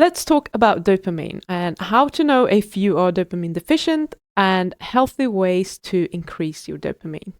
Let's talk about dopamine and how to know if you are dopamine deficient and healthy ways to increase your dopamine.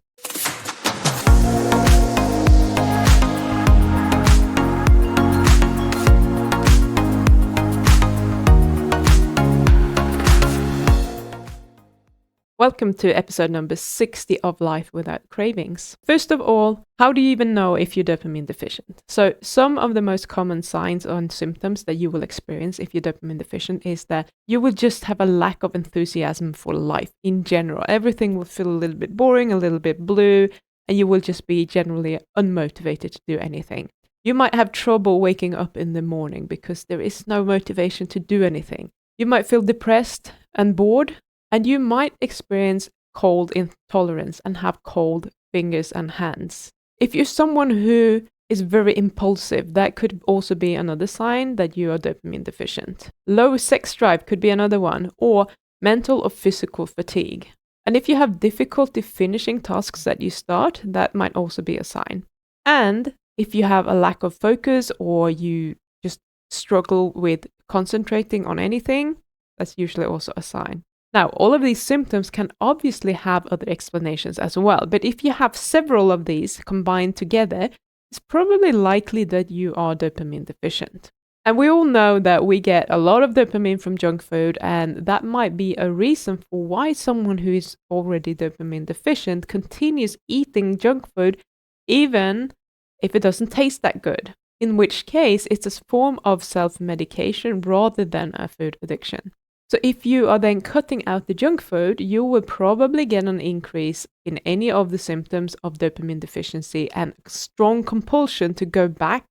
Welcome to episode number 60 of Life Without Cravings. First of all, how do you even know if you're dopamine deficient? So some of the most common signs and symptoms that you will experience if you're dopamine deficient is that you will just have a lack of enthusiasm for life in general. Everything will feel a little bit boring, a little bit blue, and you will just be generally unmotivated to do anything. You might have trouble waking up in the morning because there is no motivation to do anything. You might feel depressed and bored. And you might experience cold intolerance and have cold fingers and hands. If you're someone who is very impulsive, that could also be another sign that you are dopamine deficient. Low sex drive could be another one, or mental or physical fatigue. And if you have difficulty finishing tasks that you start, that might also be a sign. And if you have a lack of focus or you just struggle with concentrating on anything, that's usually also a sign. Now, all of these symptoms can obviously have other explanations as well, but if you have several of these combined together, it's probably likely that you are dopamine deficient. And we all know that we get a lot of dopamine from junk food, and that might be a reason for why someone who is already dopamine deficient continues eating junk food even if it doesn't taste that good, in which case it's a form of self-medication rather than a food addiction. So if you are then cutting out the junk food, you will probably get an increase in any of the symptoms of dopamine deficiency and strong compulsion to go back,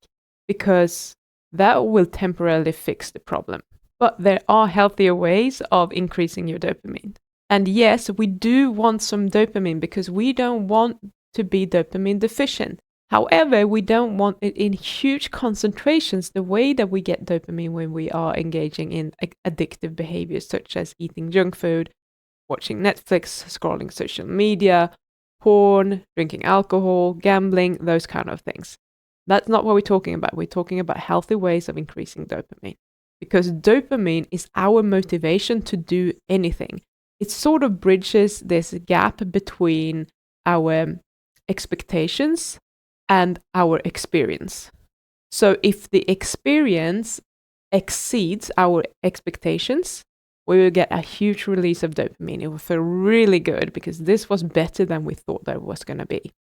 because that will temporarily fix the problem. But there are healthier ways of increasing your dopamine. And yes, we do want some dopamine because we don't want to be dopamine deficient. However, we don't want it in huge concentrations the way that we get dopamine when we are engaging in addictive behaviors such as eating junk food, watching Netflix, scrolling social media, porn, drinking alcohol, gambling, those kind of things. That's not what we're talking about. We're talking about healthy ways of increasing dopamine, because dopamine is our motivation to do anything. It sort of bridges this gap between our expectations and our experience. So if the experience exceeds our expectations, we will get a huge release of dopamine. It will feel really good because this was better than we thought that it was going to be.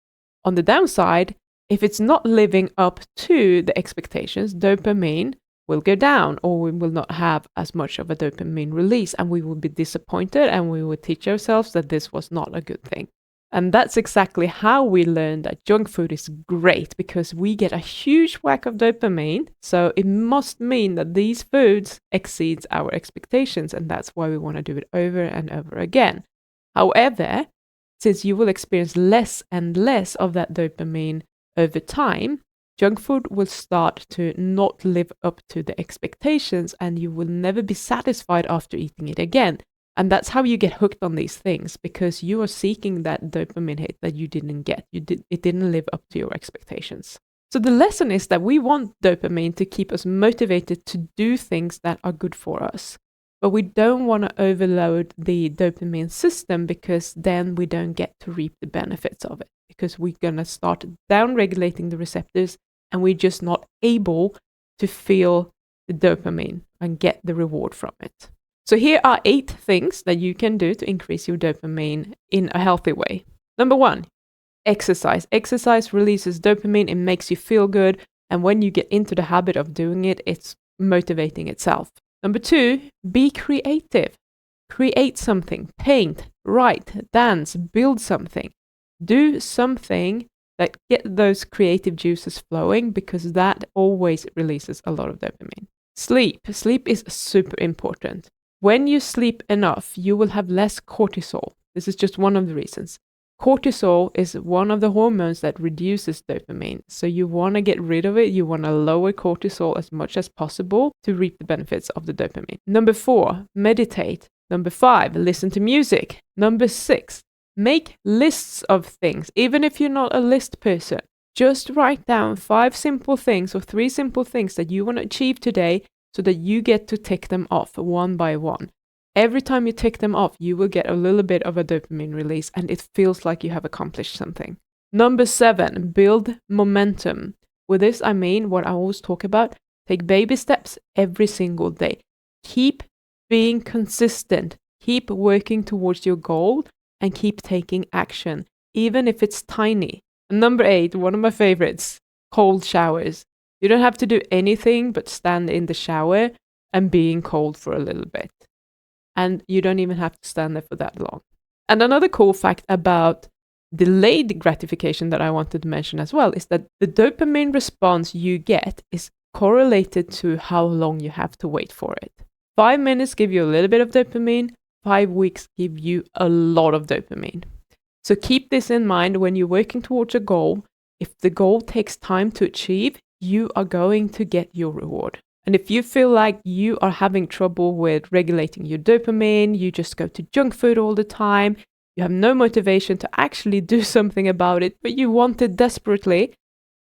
On the downside, if it's not living up to the expectations, dopamine will go down, or we will not have as much of a dopamine release, and we will be disappointed, and we will teach ourselves that this was not a good thing. And that's exactly how we learn that junk food is great, because we get a huge whack of dopamine. So it must mean that these foods exceeds our expectations, and that's why we want to do it over and over again. However, since you will experience less and less of that dopamine over time, junk food will start to not live up to the expectations, and you will never be satisfied after eating it again. And that's how you get hooked on these things, because you are seeking that dopamine hit that you didn't get. It didn't live up to your expectations. So the lesson is that we want dopamine to keep us motivated to do things that are good for us. But we don't want to overload the dopamine system, because then we don't get to reap the benefits of it, because we're going to start down-regulating the receptors, and we're just not able to feel the dopamine and get the reward from it. So here are 8 things that you can do to increase your dopamine in a healthy way. Number 1, exercise. Exercise releases dopamine, it makes you feel good, and when you get into the habit of doing it, it's motivating itself. Number 2, be creative. Create something, paint, write, dance, build something. Do something that get those creative juices flowing, because that always releases a lot of dopamine. Sleep. Sleep is super important. When you sleep enough, you will have less cortisol. This is just one of the reasons. Cortisol is one of the hormones that reduces dopamine. So you want to get rid of it. You want to lower cortisol as much as possible to reap the benefits of the dopamine. Number 4, meditate. Number 5, listen to music. Number 6, make lists of things. Even if you're not a list person, just write down 5 simple things or 3 simple things that you want to achieve today, so that you get to tick them off one by one. Every time you tick them off, you will get a little bit of a dopamine release, and it feels like you have accomplished something. Number 7, build momentum. With this, I mean what I always talk about. Take baby steps every single day. Keep being consistent. Keep working towards your goal and keep taking action, even if it's tiny. And number 8, one of my favorites, cold showers. You don't have to do anything but stand in the shower and being cold for a little bit. And you don't even have to stand there for that long. And another cool fact about delayed gratification that I wanted to mention as well is that the dopamine response you get is correlated to how long you have to wait for it. 5 minutes give you a little bit of dopamine, 5 weeks give you a lot of dopamine. So keep this in mind when you're working towards a goal. If the goal takes time to achieve, you are going to get your reward. And if you feel like you are having trouble with regulating your dopamine, you just go to junk food all the time, you have no motivation to actually do something about it, but you want it desperately,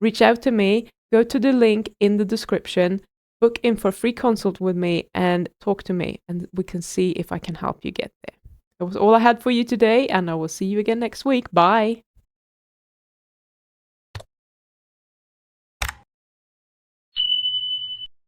reach out to me, go to the link in the description, book in for a free consult with me and talk to me, and we can see if I can help you get there. That was all I had for you today, and I will see you again next week. Bye.